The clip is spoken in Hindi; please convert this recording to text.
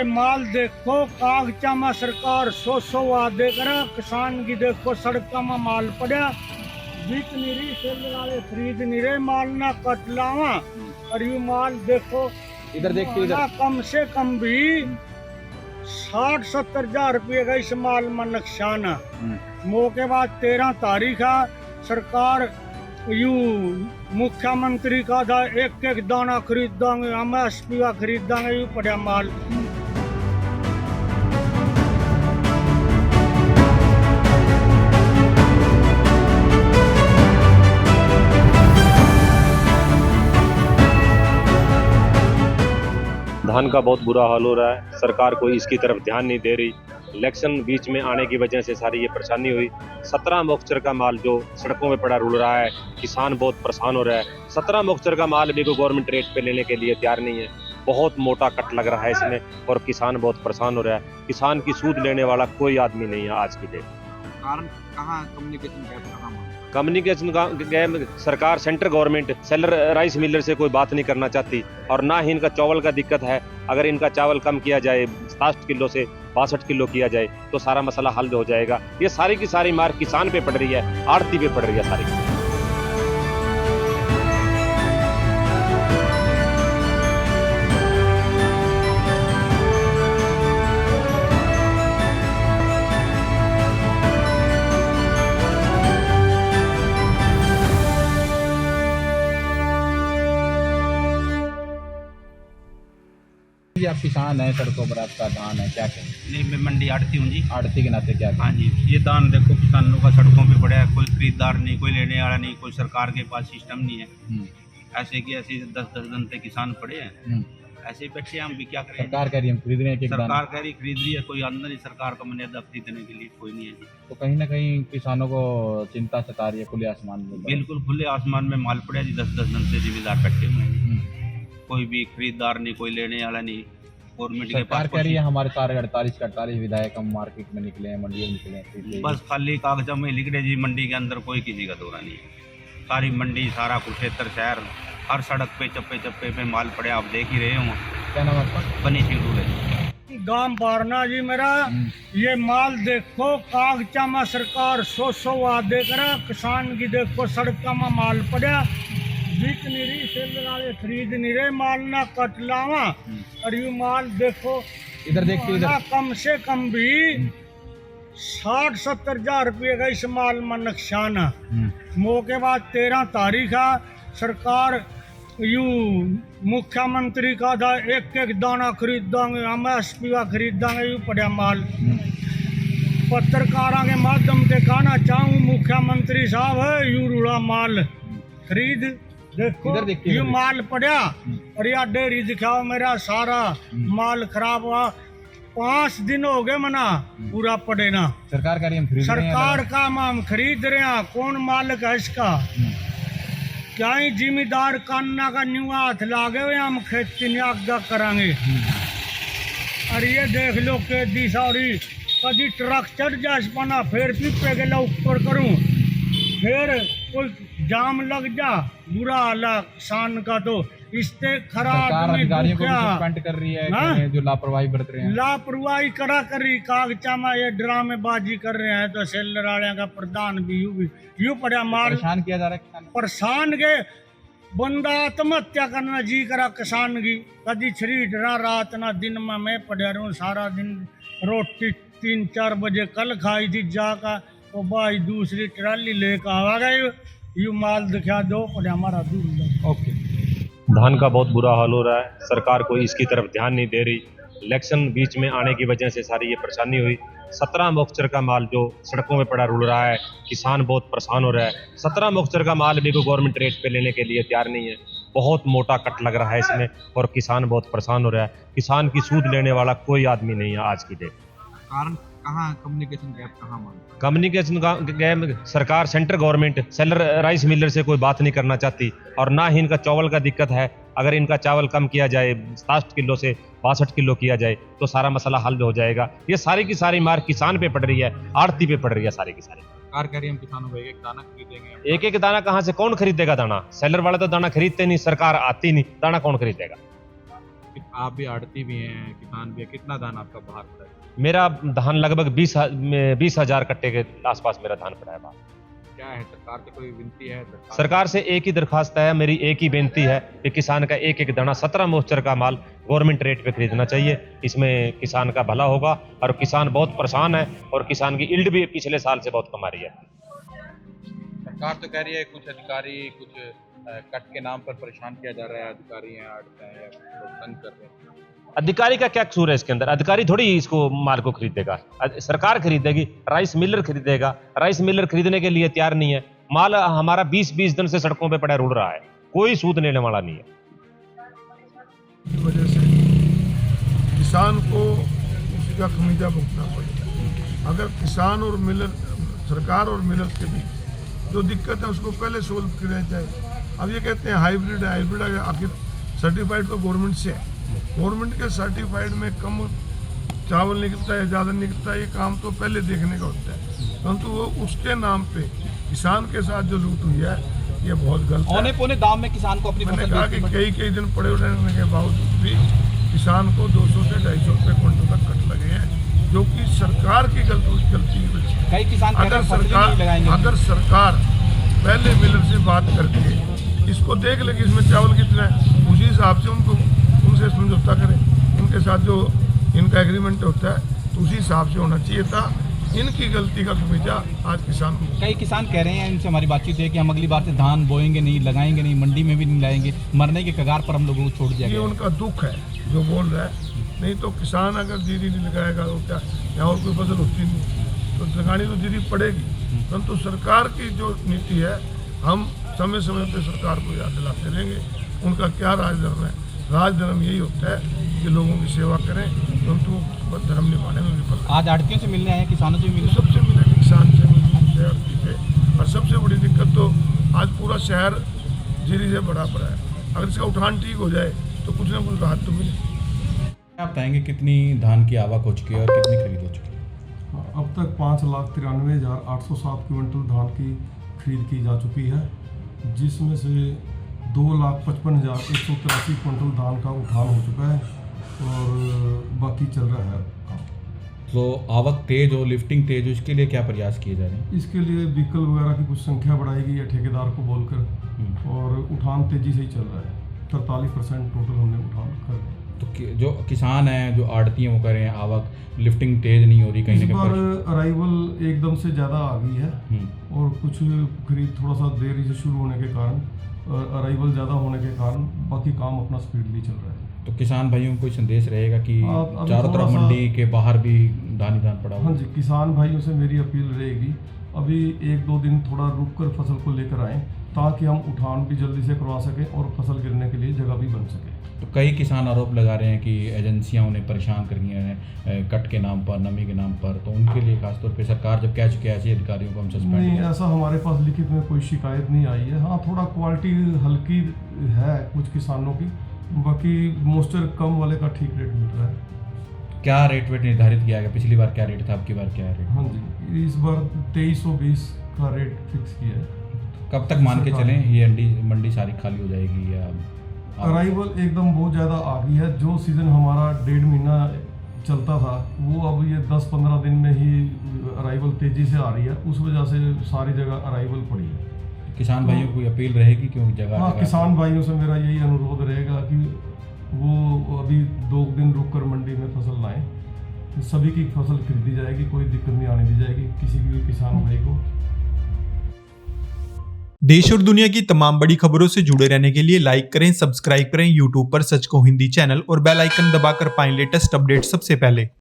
माल देखो कागजा में सरकार सौ वादे करा, किसान की देखो सड़क में माल पड़ा, बीच निरी सेल वाले खरीद निरे माल ना कटलावा। और ये माल देखो इधर देखते इधर कम से कम भी 60-70 हजार रुपये का इस माल में नुकसान है। मौके बाद 13 तारीख है, सरकार यू मुख्यमंत्री का था एक दाना खरीदांगे, हम एसपी का खरीदांगे, यू पड़ा माल। धान का बहुत बुरा हाल हो रहा है, सरकार कोई इसकी तरफ ध्यान नहीं दे रही। इलेक्शन बीच में आने की वजह से सारी ये परेशानी हुई। 17 मॉइस्चर का माल जो सड़कों में पड़ा रुल रहा है, किसान बहुत परेशान हो रहा है। 17 मॉइस्चर का माल भी कोई गवर्नमेंट रेट पे लेने के लिए तैयार नहीं है, बहुत मोटा कट लग रहा है इसमें और किसान बहुत परेशान हो रहा है। किसान की सूद लेने वाला कोई आदमी नहीं है आज की डेट। कारण कहाँ कम्युनिकेशन गैप कहाँ? कम्युनिकेशन का सरकार central government seller rice Miller से कोई बात नहीं करना चाहती और ना ही इनका चावल का दिक्कत है। अगर इनका चावल कम किया जाए, 60 किलो से 62 किलो किया जाए तो सारा मसला हल हो जाएगा। ये सारी की सारी मार किसान पे पड़ रही है, आड़ती पे पड़ रही है सारी। जी आप किसान हैं, सड़कों पर आपका धान है, क्या कहें? नहीं, मैं मंडी आड़ती हूँ जी। आड़ती के नाते क्या हाँ कहें? जी, ये धान देखो किसानों का सड़कों पे पड़ा है, कोई खरीदार नहीं, कोई लेने वाला नहीं, कोई सरकार के पास सिस्टम नहीं है। ऐसे की ऐसे 10-10 दिन से किसान पड़े हैं, ऐसे ही बैठे हम भी क्या करें। सरकार कह रही है हम खरीद रहे हैं, सरकार कह रही खरीद रही है, कोई अंदर ही सरकार का मर्यादा खरीदने के लिए कोई नहीं है जी। तो कहीं ना कहीं किसानों को चिंता सता रही है खुले आसमान में। बिल्कुल खुले आसमान में माल पड़े जी, 10-10 दिन से जिम्मेदार बैठे हुए हैं, कोई भी खरीदार नहीं, कोई लेने वाला नहीं। गवर्नमेंट के सरकार पास कह रही है हमारे सारे 48 विधायक हम मार्केट में निकले हैं, मंडियों में निकले हैं, बस खाली कागजा में लिख रहे जी। मंडी के अंदर कोई किसी का दौरा नहीं है, सारी मंडी सारा कुरुक्षेत्र शहर हर सड़क पे चप्पे चप्पे पे माल पड़े, आप देख ही रहे हो। क्या नाम है आपका? बनी शेड्यूल है गांव बारना जी मेरा। ये माल देखो कागजा में सरकार सौ वादे करा, किसान की देखो सड़क में माल पड़ा, बीच निरी सेल वाले खरीद निरे माल ना कटलावा। और ये माल देखो इधर देखते इधर कम से कम भी 60-70 हजार रुपये का इस माल में नुकसान है। मौके बाद 13 तारीख है, सरकार यू मुख्यमंत्री का था एक दाना खरीदांगे, हम एसपी का खरीदांगे, यू पड़ा माल। पत्रकारों के माध्यम से कहना चाहूँ मुख्यमंत्री साहब है यू रुड़ा माल खरीद देखो, ये माल पड़ा और या डेयरी दिखाओ मेरा सारा माल खराब हुआ। 5 दिन हो गए मना पूरा पड़े ना। सरकार कह रही है हम खरीद रहे हैं, सरकार का हम खरीद रहे हैं, कौन मालिक है इसका? क्या ही जिम्मेदार कान्ना का न्यू हाथ लागे हुए हम खेती न्यागदा करांगे। और ये देख लो के दी सारी कभी ट्रक चढ़ जाए बना, फिर पीपे के ऊपर करूं, फिर कोई जाम लग जा, बुरा हाल है किसान का। तो इससे खराब अधिकारियों को भी सस्पेंड कर रही है जो लापरवाही बरत रहे हैं। लापरवाही करा कर रही, कागजा में ये ड्रामेबाजी कर रहे हैं। तो सेलर वाले का प्रधान भी यू पड़ा माल। परेशान किया जा रहा है, परेशान के बंदा आत्महत्या करना जी करा किसान की। कभी शरीर ना रात ना दिन में मैं पड़ा रहूं सारा दिन। रोटी 3-4 बजे कल खाई थी जाकर, तो भाई दूसरी ट्राली लेकर आ गए, यू माल दिखा दो पड़े हमारा दूर। ओके। धान का बहुत बुरा हाल हो रहा है, सरकार कोई इसकी तरफ ध्यान नहीं दे रही। इलेक्शन बीच में आने की वजह से सारी ये परेशानी हुई। 17 मॉइस्चर का माल जो सड़कों में पड़ा रुल रहा है, किसान बहुत परेशान हो रहा है। 17 मॉइस्चर का माल भी कोई गवर्नमेंट रेट पे लेने के लिए तैयार नहीं है, बहुत मोटा कट लग रहा है इसमें और किसान बहुत परेशान हो रहा है। किसान की सूद लेने वाला कोई आदमी नहीं है आज की डेट। कारण कहाँ कम्युनिकेशन गैप कहाँ? कम्युनिकेशन का गैप सरकार central government seller rice Miller से कोई बात नहीं करना चाहती और ना ही इनका चावल का दिक्कत है। अगर इनका चावल कम किया जाए, 60 किलो से 62 किलो किया जाए तो सारा मसला हल हो जाएगा। ये सारी की सारी मार किसान पे पड़ रही है, आड़ती पे पड़ रही है सारी की सारी। सरकार कह रही है हम किसानों को एक दाना खरीदेंगे। एक दाना कहाँ से, कौन खरीदेगा दाना? सेलर वाले तो दाना खरीदते नहीं, सरकार आती नहीं, दाना कौन खरीदेगा? आप भी आड़ती भी हैं, किसान भी है, कितना धान आपका बाहर पड़ा है? मेरा धान लगभग 20,000 कट्टे के आसपास मेरा धान पड़ा है बाहर। क्या है, सरकार से कोई विनती है? सरकार से एक ही दरखास्त है, मेरी एक ही बेनती है कि किसान का एक एक दाना 17 मोस्चर का माल गवर्नमेंट रेट पे खरीदना चाहिए। इसमें किसान का भला होगा। और किसान बहुत परेशान है और किसान की यील्ड भी पिछले साल से बहुत कम आ रही है। सरकार तो कह रही है कुछ अधिकारी कुछ कट के नाम पर परेशान किया जा रहा है, अधिकारी हैं, आड़ते हैं, लोग तंग कर रहे हैं। अधिकारी का क्या कसूर है इसके अंदर? अधिकारी थोड़ी इसको माल को खरीदेगा, सरकार खरीदेगी, राइस मिलर खरीदेगा। राइस मिलर खरीदने के लिए तैयार नहीं है। माल हमारा 20 दिन से सड़कों पे पड़ा रुल रहा है, कोई सूद लेने वाला नहीं है। की वजह से किसान को उसका खमीजा भुगतना पड़ेगा। अगर किसान और मिलर, सरकार और मिलर के बीच जो दिक्कत है उसको पहले सोल्व किया जाए। अब ये कहते हैं हाइब्रिड है, हाइब्रिड आखिर सर्टिफाइड तो गवर्नमेंट से है। गवर्नमेंट के सर्टिफाइड में कम चावल निकलता है, ज़्यादा निकलता है, ये काम तो पहले देखने का होता है। परंतु वो उसके नाम पे किसान के साथ जो लूट हुई है ये बहुत गलत है। औने पौने दाम में किसान को अपनी मैंने कहा कि कई दिन पड़े रहने के बावजूद भी किसान को 200 से 250 रुपये क्विंटल तक कट लगे हैं, जो कि सरकार की गलती की वजह से। कई किसान अगर सरकार पहले मिलर से बात करके इसको देख ले कि इसमें चावल कितना है, उसी हिसाब से उनसे समझौता करें, उनके साथ जो इनका एग्रीमेंट होता है तो उसी हिसाब से होना चाहिए था। इनकी गलती का खमीजा आज किसान को। कई किसान कह रहे हैं, इनसे हमारी बातचीत है कि हम अगली बार से धान बोएंगे नहीं, लगाएंगे नहीं, मंडी में भी नहीं लाएंगे, मरने के कगार पर हम लोगों को छोड़ दिया ये गया। उनका दुख है जो बोल रहा है। नहीं तो किसान अगर जीरी नहीं लगाएगा तो क्या, या और कोई फसल होती नहीं तो लगानी तो जीरी पड़ेगी। परंतु सरकार की जो नीति है, हम समय समय पर सरकार को याद दिलाते रहेंगे। उनका क्या राजधर्म है? राजधर्म यही होता है कि लोगों की सेवा करें, परंतु धर्म निभाने में विफल। आज आड़तियों से मिलने आए हैं, किसानों से भी मिलने। सबसे मिलेंगे, किसान से मिलेंगे, आड़ती से। और सबसे बड़ी दिक्कत तो आज पूरा शहर जीरी से भरा पड़ा है। अगर इसका उठान ठीक हो जाए तो कुछ ना कुछ राहत तो मिले। आप बताएंगे कितनी धान की आवक हो चुकी है और कितनी खरीद हो चुकी है? अब तक 5,93,807 क्विंटल धान की खरीद की जा चुकी है, जिसमें से 2,55,183 क्विंटल धान का उठान हो चुका है और बाकी चल रहा है काम। तो आवक तेज हो, लिफ्टिंग तेज हो, इसके लिए क्या प्रयास किए जा रहे हैं? इसके लिए व्हीकल वगैरह की कुछ संख्या बढ़ाई गई है ठेकेदार को बोलकर, और उठान तेज़ी से ही चल रहा है। 43% टोटल हमने उठान कर। तो जो किसान हैं, जो आड़ती हैं, वो कह रहे हैं आवक लिफ्टिंग तेज नहीं हो रही, कहीं इस ना बार कहीं अराइवल एकदम से ज़्यादा आ गई है और कुछ खरीद थोड़ा सा देरी से शुरू होने के कारण, अराइवल ज़्यादा होने के कारण बाकी काम अपना स्पीडली चल रहा है। तो किसान भाइयों को कोई संदेश रहेगा कि अभी चारों तरफ थोड़ा सा- मंडी के बाहर भी धान ही धान पड़ा हुआ हाँ है? जी, किसान भाइयों से मेरी अपील रहेगी, अभी 1-2 दिन थोड़ा रुक कर फसल को लेकर आएँ, ताकि हम उठान भी जल्दी से करवा सकें और फसल गिरने के लिए जगह भी बन सके। तो कई किसान आरोप लगा रहे हैं कि एजेंसियां उन्हें परेशान कर रही हैं कट के नाम पर, नमी के नाम पर। तो उनके लिए खासतौर पे सरकार जब कह चुकी है ऐसे अधिकारियों को हम नहीं, सस्पेंड। ऐसा हमारे पास लिखित में कोई शिकायत नहीं आई है। हाँ, थोड़ा क्वालिटी हल्की है कुछ किसानों की, बाकी मॉइस्चर कम वाले का ठीक रेट मिल रहा है। क्या रेट वेट निर्धारित किया गया? पिछली बार क्या रेट था, आपकी बार क्या रेट? हाँ जी, इस बार 2320 का रेट फिक्स किया है। कब तक मान के चलें ये मंडी सारी खाली हो जाएगी या अराइवल एकदम बहुत ज़्यादा आ गई है। जो सीज़न हमारा 1.5 महीना चलता था, वो अब ये 10-15 दिन में ही अराइवल तेज़ी से आ रही है। उस वजह से सारी जगह अराइवल पड़ी है। किसान भाइयों को अपील रहेगी क्योंकि जगह हाँ, किसान भाइयों से मेरा यही अनुरोध रहेगा कि वो अभी 2 दिन रुक कर मंडी में फसल लाएं। सभी की फसल खरीदी जाएगी, कोई दिक्कत नहीं आने दी जाएगी किसी भी किसान भाई को। देश और दुनिया की तमाम बड़ी खबरों से जुड़े रहने के लिए लाइक करें, सब्सक्राइब करें यूट्यूब पर सच को हिंदी चैनल और बेल आइकन दबाकर पाएं लेटेस्ट अपडेट सबसे पहले।